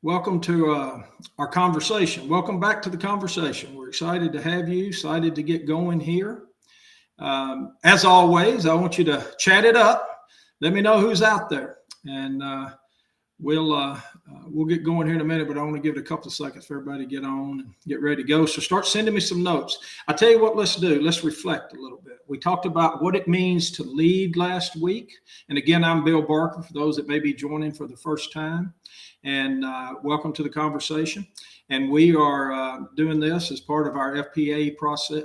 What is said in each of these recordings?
Welcome to our conversation. Welcome back to the conversation. We're excited to have you, excited to get going here. As always, I want you to chat it up. Let me know who's out there. And we'll get going here in a minute, but I want to give it a couple of seconds for everybody to get on and get ready to go. So start sending me some notes. I tell you what, let's do. Let's reflect a little bit. We talked about what it means to lead last week. And again, I'm Bill Barker, for those that may be joining for the first time. And welcome to the conversation. And we are doing this as part of our FPA process,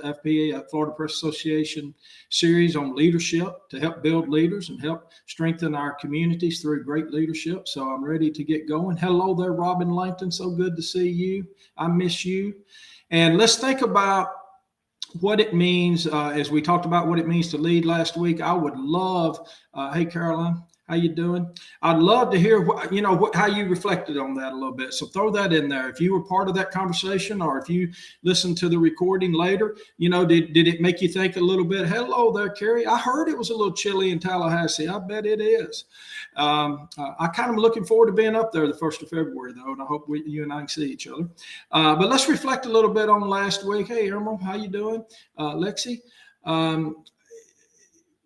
Florida Press Association series on leadership to help build leaders and help strengthen our communities through great leadership. So I'm ready to get going. Hello there, Robin Langton. So good to see you. I miss you. And let's think about what it means, as we talked about what it means to lead last week. I would love, hey, Caroline. How you doing? I'd love to hear how you reflected on that a little bit. So throw that in there. If you were part of that conversation, or if you listened to the recording later, did it make you think a little bit? Hello there, Carrie. I heard it was a little chilly in Tallahassee. I bet it is. I kind of looking forward to being up there the 1st of February, though, and I hope you and I can see each other. But let's reflect a little bit on last week. Hey, Irma, how you doing? Lexi.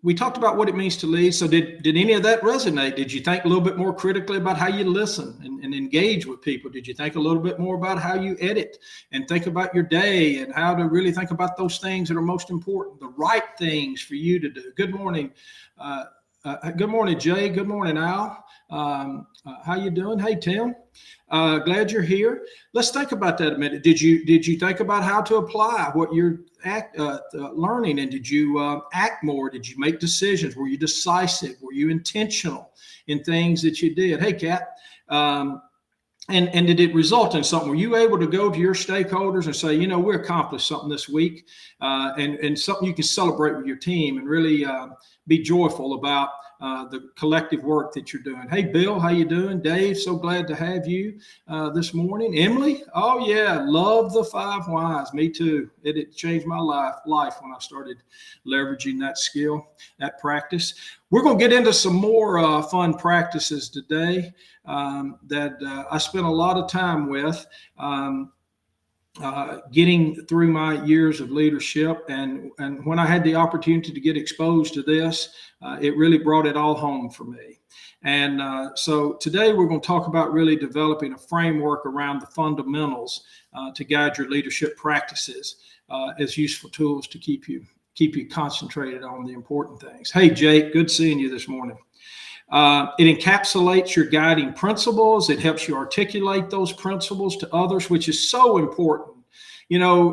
We talked about what it means to lead. So did any of that resonate? Did you think a little bit more critically about how you listen and engage with people? Did you think a little bit more about how you edit and think about your day and how to really think about those things that are most important, the right things for you to do? Good morning. Good morning, Jay. Good morning, Al. How you doing? Hey, Tim. Glad you're here. Let's think about that a minute. Did you think about how to apply what you're learning, and did you act more? Did you make decisions? Were you decisive? Were you intentional in things that you did? Hey, Kat. And did it result in something? Were you able to go to your stakeholders and say, we accomplished something this week, and something you can celebrate with your team and really be joyful about the collective work that you're doing? Hey, Bill, how you doing? Dave, so glad to have you this morning. Emily, oh yeah, love the 5 whys. Me too. It changed my life when I started leveraging that skill, that practice. We're going to get into some more fun practices today that I spent a lot of time with. Getting through my years of leadership, and when I had the opportunity to get exposed to this, it really brought it all home for me. And so today we're going to talk about really developing a framework around the fundamentals to guide your leadership practices as useful tools to keep you concentrated on the important things. Hey, Jake, good seeing you this morning. It encapsulates your guiding principles. It helps you articulate those principles to others, which is so important.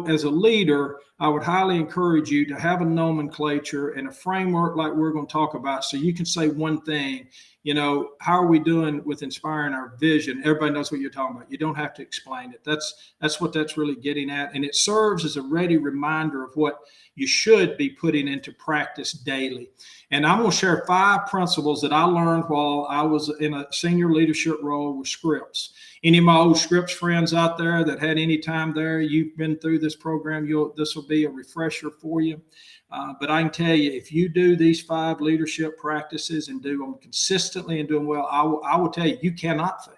As a leader, I would highly encourage you to have a nomenclature and a framework like we're going to talk about, so you can say one thing. How are we doing with inspiring our vision? Everybody knows what you're talking about. You don't have to explain it. That's what that's really getting at. And it serves as a ready reminder of what you should be putting into practice daily. And I'm going to share 5 principles that I learned while I was in a senior leadership role with Scripps. Any of my old Scripps friends out there that had any time there, you've been through this program, this will be a refresher for you. But I can tell you, if you do these 5 leadership practices and do them consistently and do them well, I will tell you, you cannot fail.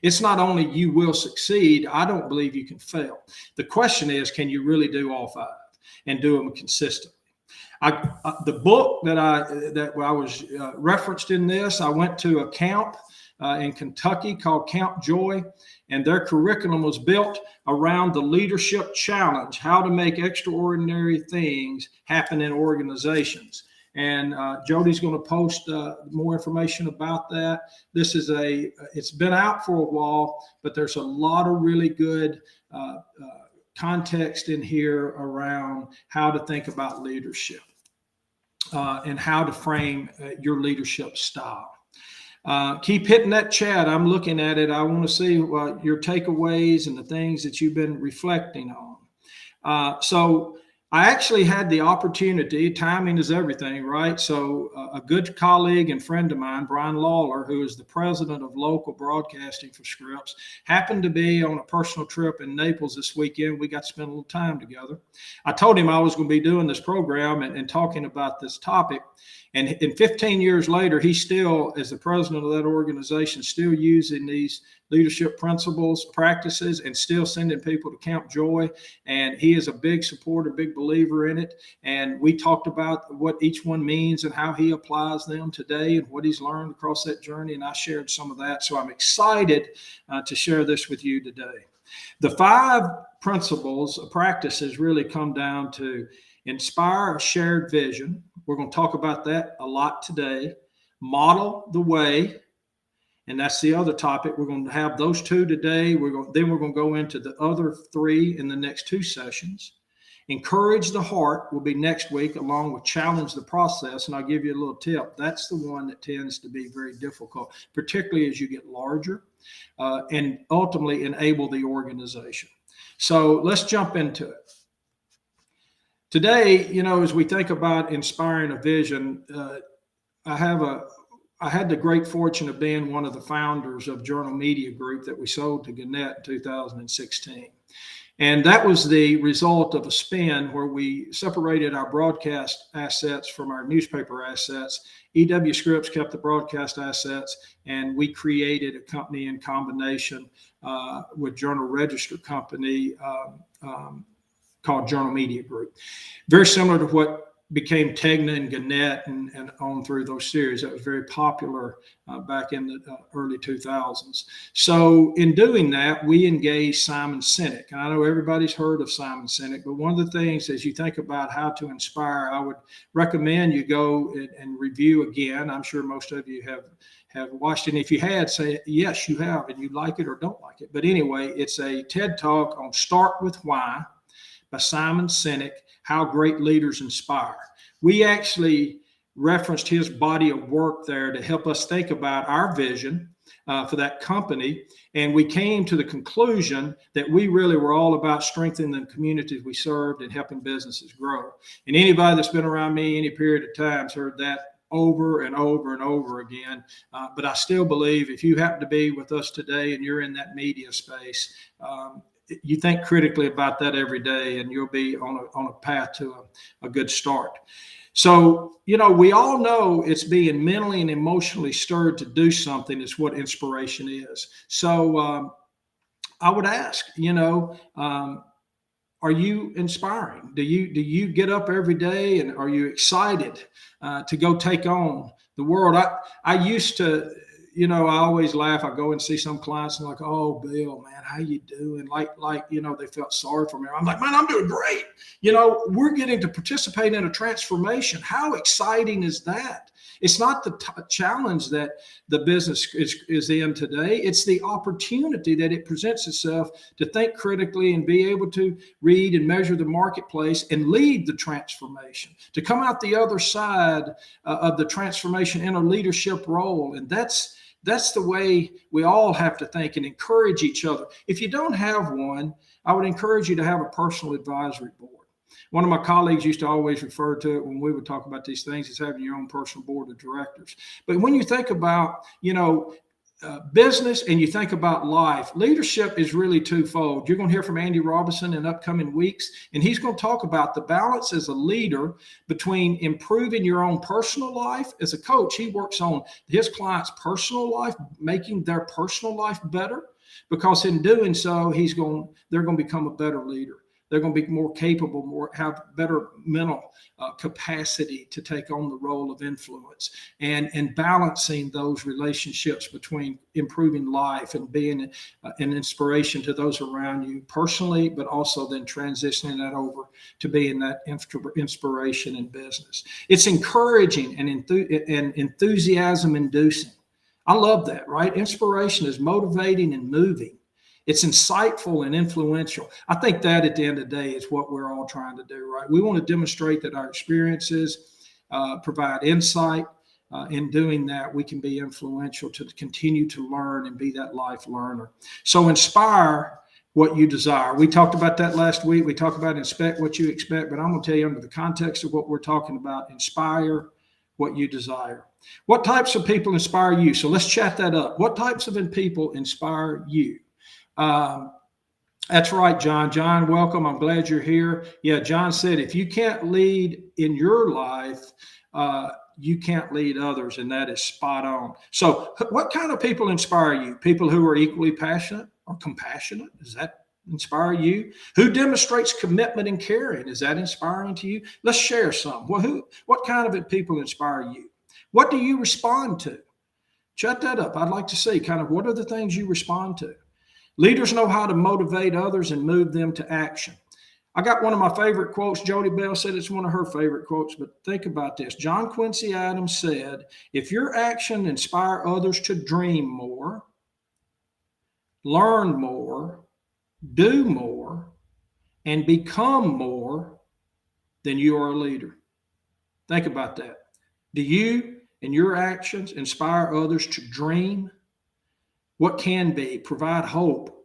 It's not only you will succeed, I don't believe you can fail. The question is, can you really do all 5 and do them consistently? The book that I was referenced in this, I went to a camp in Kentucky called Camp Joy, and their curriculum was built around the leadership challenge, how to make extraordinary things happen in organizations. And Jody's going to post more information about that. It's been out for a while, but there's a lot of really good context in here around how to think about leadership and how to frame your leadership style. Keep hitting that chat. I'm looking at it. I want to see your takeaways and the things that you've been reflecting on. So I actually had the opportunity, timing is everything, right? So a good colleague and friend of mine, Brian Lawler, who is the president of local broadcasting for Scripps, happened to be on a personal trip in Naples this weekend. We got to spend a little time together. I told him I was going to be doing this program and talking about this topic. And 15 years later, he's still, as the president of that organization, still using these leadership principles, practices, and still sending people to Camp Joy. And he is a big supporter, big believer in it. And we talked about what each one means and how he applies them today and what he's learned across that journey. And I shared some of that. So I'm excited to share this with you today. The 5 principles, practices really come down to inspire a shared vision. We're going to talk about that a lot today. Model the way. And that's the other topic. We're going to have those 2 today. Then we're going to go into the other 3 in the next 2 sessions. Encourage the heart will be next week, along with challenge the process. And I'll give you a little tip. That's the one that tends to be very difficult, particularly as you get larger, and ultimately enable the organization. So let's jump into it. Today, as we think about inspiring a vision, I had the great fortune of being one of the founders of Journal Media Group that we sold to Gannett in 2016. And that was the result of a spin where we separated our broadcast assets from our newspaper assets. EW Scripps kept the broadcast assets, and we created a company in combination with Journal Register Company called Journal Media Group. Very similar to what became Tegna and Gannett and on through those series. That was very popular back in the early 2000s. So in doing that, we engaged Simon Sinek. And I know everybody's heard of Simon Sinek, but one of the things as you think about how to inspire, I would recommend you go and review again. I'm sure most of you have watched it. And if you had, say, yes, you have, and you like it or don't like it. But anyway, it's a TED Talk on Start With Why by Simon Sinek, How Great Leaders Inspire. We actually referenced his body of work there to help us think about our vision for that company. And we came to the conclusion that we really were all about strengthening the communities we served and helping businesses grow. And anybody that's been around me any period of time has heard that over and over and over again. But I still believe if you happen to be with us today and you're in that media space, you think critically about that every day, and you'll be on a path to a good start. So, we all know it's being mentally and emotionally stirred to do something is what inspiration is. So I would ask, are you inspiring? Do you get up every day and are you excited to go take on the world? I used to, I always laugh. I go and see some clients and like, oh, Bill, man, how you doing? Like, they felt sorry for me. I'm like, man, I'm doing great. We're getting to participate in a transformation. How exciting is that? It's not the challenge that the business is in today. It's the opportunity that it presents itself to think critically and be able to read and measure the marketplace and lead the transformation, to come out the other side of the transformation in a leadership role. And that's the way we all have to think and encourage each other. If you don't have one, I would encourage you to have a personal advisory board. One of my colleagues used to always refer to it when we would talk about these things as having your own personal board of directors. But when you think about, business and you think about life, leadership is really twofold. You're going to hear from Andy Robinson in upcoming weeks, and he's going to talk about the balance as a leader between improving your own personal life. As a coach, he works on his clients' personal life, making their personal life better, because in doing so, they're going to become a better leader. They're going to be more capable, have better mental capacity to take on the role of influence, and balancing those relationships between improving life and being an inspiration to those around you personally, but also then transitioning that over to being that inspiration in business. It's encouraging and enthusiasm inducing. I love that, right? Inspiration is motivating and moving. It's insightful and influential. I think that at the end of the day is what we're all trying to do, right? We want to demonstrate that our experiences provide insight. In doing that, we can be influential to continue to learn and be that life learner. So inspire what you desire. We talked about that last week. We talked about inspect what you expect, but I'm going to tell you under the context of what we're talking about, inspire what you desire. What types of people inspire you? So let's chat that up. What types of people inspire you? That's right, John. John, welcome. I'm glad you're here. Yeah, John said, if you can't lead in your life, you can't lead others, and that is spot on. So what kind of people inspire you? People who are equally passionate or compassionate? Does that inspire you? Who demonstrates commitment and caring? Is that inspiring to you? Let's share some. Well, what kind of people inspire you? What do you respond to? Shut that up. I'd like to see kind of what are the things you respond to. Leaders know how to motivate others and move them to action. I got one of my favorite quotes. Jody Bell said it's one of her favorite quotes, but think about this. John Quincy Adams said, if your action inspire others to dream more, learn more, do more, and become more, then you are a leader. Think about that. Do you and your actions inspire others to dream? What can be? Provide hope.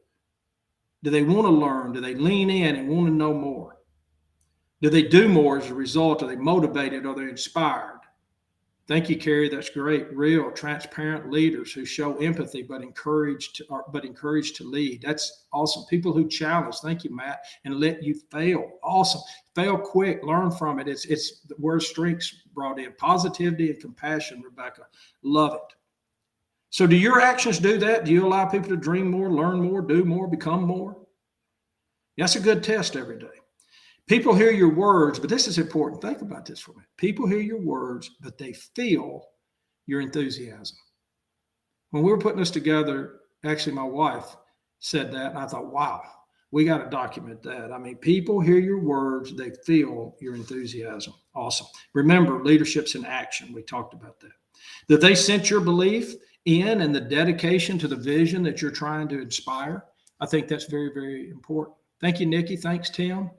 Do they want to learn? Do they lean in and want to know more? Do they do more as a result? Are they motivated? Are they inspired? Thank you, Carrie. That's great. Real, transparent leaders who show empathy but encourage to lead. That's awesome. People who challenge. Thank you, Matt, and let you fail. Awesome. Fail quick. Learn from it. It's the word strengths brought in. Positivity and compassion, Rebecca. Love it. So do your actions do that? Do you allow people to dream more, learn more, do more, become more? That's a good test every day. People hear your words, but this is important. Think about this for a minute. People hear your words, but they feel your enthusiasm. When we were putting this together, actually my wife said that, and I thought, wow, we got to document that. I mean, people hear your words, they feel your enthusiasm. Awesome. Remember, leadership's in action. We talked about that. That they sense your belief in and the dedication to the vision that you're trying to inspire. I think that's very, very important. Thank you, Nikki. Thanks, Tim.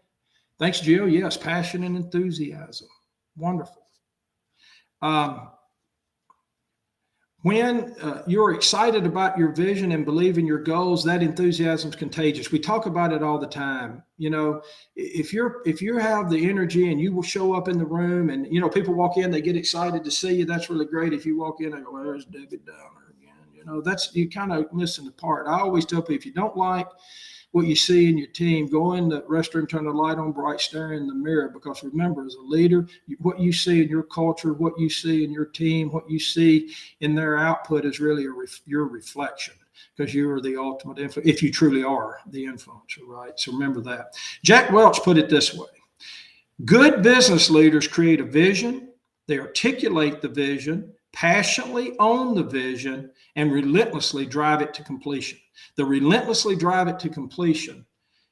Thanks, Jill. Yes, passion and enthusiasm. Wonderful. When you're excited about your vision and believe in your goals, that enthusiasm is contagious. We talk about it all the time. You know, if you have the energy and you will show up in the room and, you know, people walk in, they get excited to see you. That's really great. If you walk in and go, well, there's David Downer again. You know, you kind of missing the part. I always tell people, if you don't like what you see in your team, go in the restroom, turn the light on bright, stare in the mirror, because remember, as a leader, what you see in your culture, what you see in your team, what you see in their output is really your reflection, because you are the ultimate influence, if you truly are the influencer, right? So remember that. Jack Welch put it this way: good business leaders create a vision, they articulate the vision, passionately own the vision, and relentlessly drive it to completion. The relentlessly drive it to completion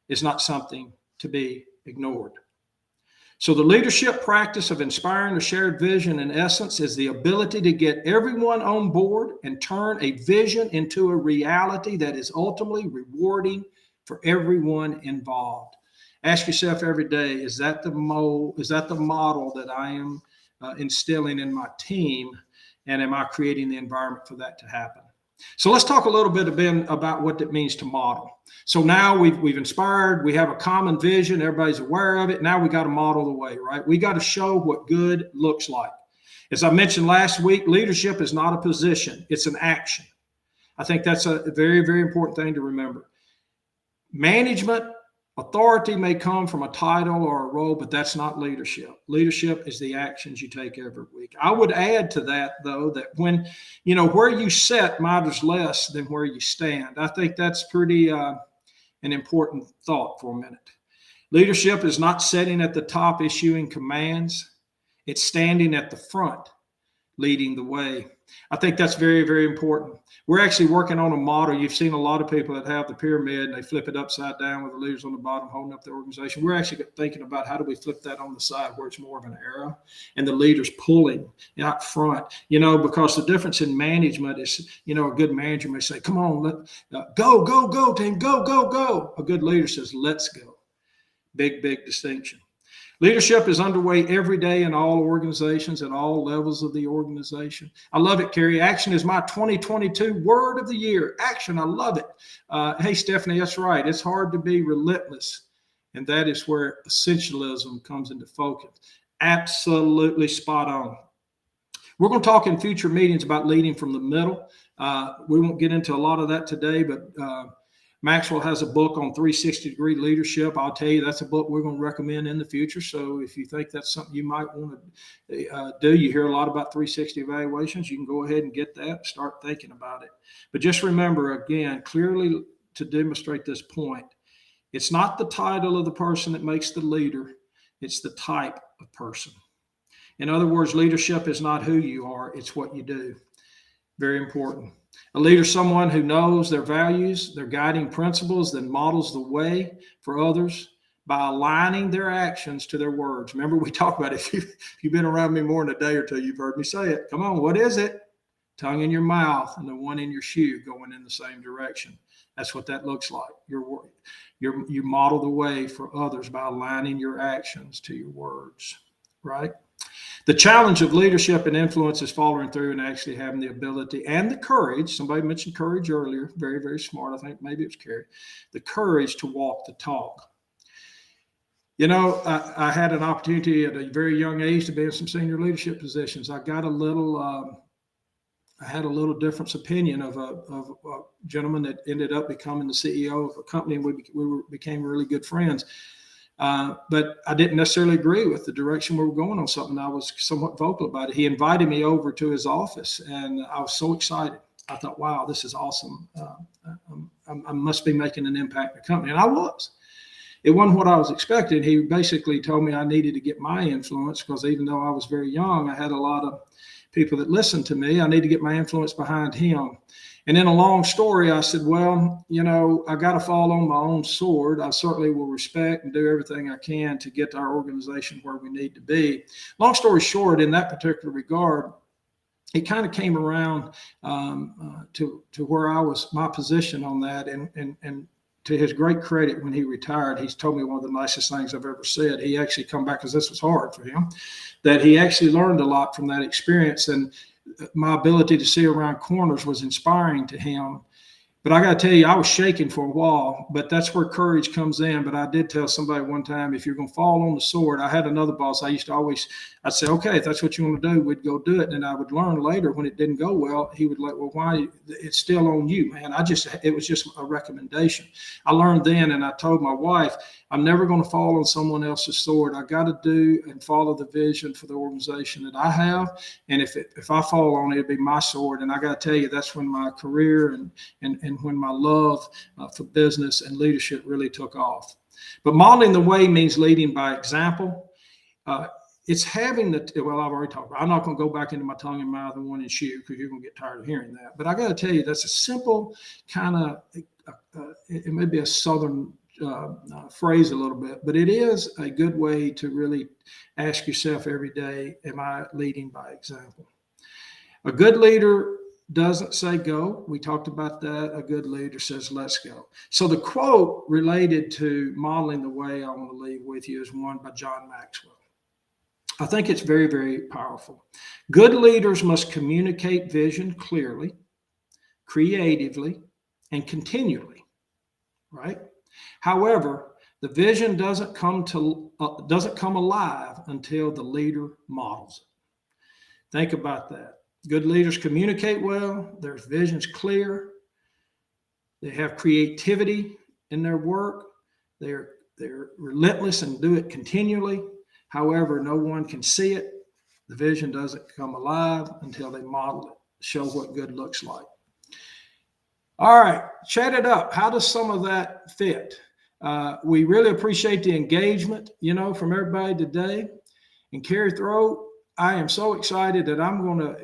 is not something to be ignored. So the leadership practice of inspiring a shared vision, in essence, is the ability to get everyone on board and turn a vision into a reality that is ultimately rewarding for everyone involved. Ask yourself every day, is that the model that I am instilling in my team? And am I creating the environment for that to happen? So let's talk a little bit about what it means to model. So now we've inspired, we have a common vision, everybody's aware of it. Now we got to model the way, right? We got to show what good looks like. As I mentioned last week, leadership is not a position, it's an action. I think that's a very, very important thing to remember. Management authority may come from a title or a role, but that's not leadership. Leadership is the actions you take every week. I would add to that, though, that when, you know, where you sit matters less than where you stand. I think that's pretty an important thought for a minute. Leadership is not sitting at the top issuing commands. It's standing at the front, leading the way. I think that's very, very important. We're actually working on a model. You've seen a lot of people that have the pyramid and they flip it upside down with the leaders on the bottom holding up the organization. We're actually thinking about how do we flip that on the side where it's more of an arrow and the leaders pulling out front, you know, because the difference in management is, you know, a good manager may say, come on, go, team, go. A good leader says, let's go. Big distinction. Leadership is underway every day in all organizations at all levels of the organization. I love it, Carrie. Action is my 2022 word of the year. Action, I love it. Hey, Stephanie, that's right. It's hard to be relentless, and that is where essentialism comes into focus. Absolutely spot on. We're going to talk in future meetings about leading from the middle. We won't get into a lot of that today, but Maxwell has a book on 360-degree leadership. I'll tell you, that's a book we're going to recommend in the future. So if you think that's something you might want to do, you hear a lot about 360 evaluations, you can go ahead and get that, start thinking about it. But just remember, again, clearly to demonstrate this point, it's not the title of the person that makes the leader, it's the type of person. In other words, leadership is not who you are, it's what you do. Very important. A leader is someone who knows their values, their guiding principles, then models the way for others by aligning their actions to their words. Remember, we talked about it. If you've been around me more than a day or two, you've heard me say it. Come on, what is it? Tongue in your mouth and the one in your shoe going in the same direction. That's what that looks like. You model the way for others by aligning your actions to your words, right? The challenge of leadership and influence is following through and actually having the ability and the courage. Somebody mentioned courage earlier. Very, very smart. I think maybe it was Carrie. The courage to walk the talk. You know, I had an opportunity at a very young age to be in some senior leadership positions. I got I had a little difference opinion of a gentleman that ended up becoming the CEO of a company, and we became really good friends. But I didn't necessarily agree with the direction we were going on something. I was somewhat vocal about it. He invited me over to his office, and I was so excited. I thought, wow, this is awesome. I must be making an impact in the company. And I was. It wasn't what I was expecting. He basically told me I needed to get my influence, because even though I was very young, I had a lot of people that listened to me. I need to get my influence behind him. And in a long story, I said, well, you know, I got to fall on my own sword. I certainly will respect and do everything I can to get our organization where we need to be. Long story short, in that particular regard, it kind of came around to where I was, my position on that. And to his great credit, when he retired, he's told me one of the nicest things I've ever said. He actually come back, because this was hard for him, that he actually learned a lot from that experience. And my ability to see around corners was inspiring to him. But I got to tell you, I was shaking for a while, but that's where courage comes in. But I did tell somebody one time, if you're going to fall on the sword, I had another boss. I'd say, okay, if that's what you want to do, we'd go do it. And I would learn later when it didn't go well, he would like, well, why? It's still on you, man. It was just a recommendation. I learned then, and I told my wife, I'm never going to fall on someone else's sword. I got to do and follow the vision for the organization that I have. And if I fall on it, it'll be my sword. And I got to tell you, that's when my career and when my love for business and leadership really took off. But modeling the way means leading by example. It's having well, I've already talked about it. I'm not going to go back into my tongue and mouth and one in shoe, because you're going to get tired of hearing that. But I got to tell you, that's a simple kind of, it may be a Southern phrase a little bit, but it is a good way to really ask yourself every day, am I leading by example? A good leader doesn't say go. We talked about that. A good leader says let's go. So the quote related to modeling the way I want to leave with you is one by John Maxwell. I think it's very, very powerful. Good leaders must communicate vision clearly, creatively, and continually, right? However, the vision doesn't come alive until the leader models it. Think about that. Good leaders communicate well. Their vision's clear. They have creativity in their work. They're relentless and do it continually. However, no one can see it. The vision doesn't come alive until they model it, show what good looks like. All right, chat it up. How does some of that fit? We really appreciate the engagement, from everybody today. And Carrie Throat, I am so excited that I'm going to,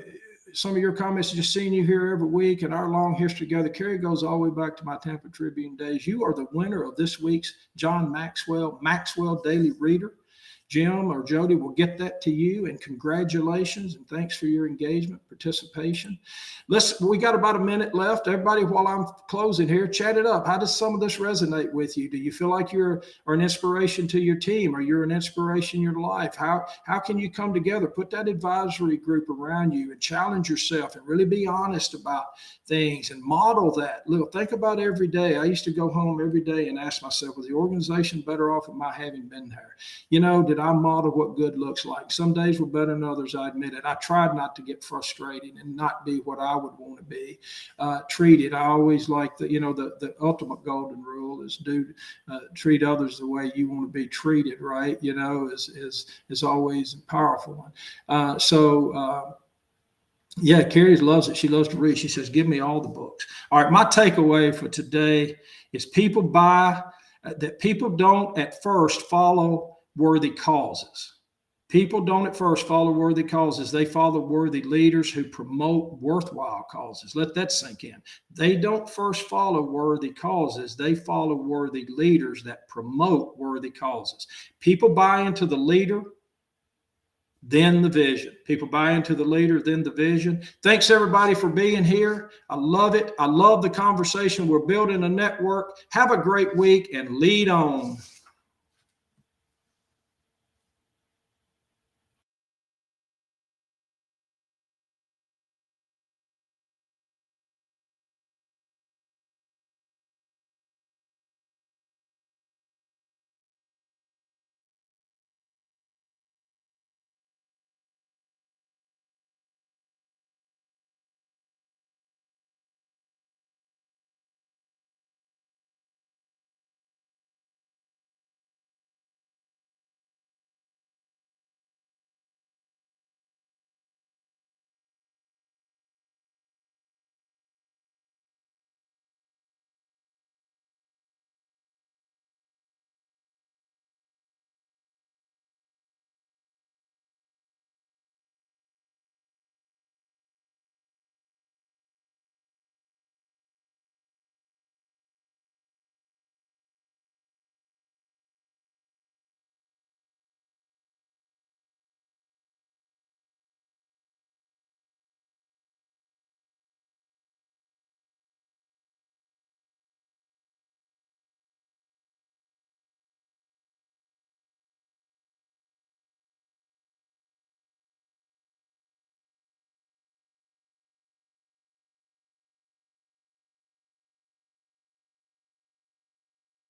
some of your comments, just seeing you here every week and our long history together. Carrie goes all the way back to my Tampa Tribune days. You are the winner of this week's John Maxwell Daily Reader. Jim or Jody will get that to you, and congratulations and thanks for your engagement, participation. We got about a minute left. Everybody, while I'm closing here, chat it up. How does some of this resonate with you? Do you feel like you're an inspiration to your team, or you're an inspiration in your life? How can you come together? Put that advisory group around you and challenge yourself and really be honest about things and model that. Look, think about every day. I used to go home every day and ask myself, was the organization better off with my having been there? Did that I model what good looks like. Some days were better than others, I admit it. I tried not to get frustrated and not be what I would want to be treated. I always like the ultimate golden rule is treat others the way you want to be treated, right? Is always a powerful one. Yeah, Carrie loves it. She loves to read. She says, give me all the books. All right, my takeaway for today is people don't at first follow worthy causes. People don't at first follow worthy causes. They follow worthy leaders who promote worthwhile causes. Let that sink in. They don't first follow worthy causes. They follow worthy leaders that promote worthy causes. People buy into the leader, then the vision. People buy into the leader, then the vision. Thanks everybody for being here. I love it. I love the conversation. We're building a network. Have a great week and lead on.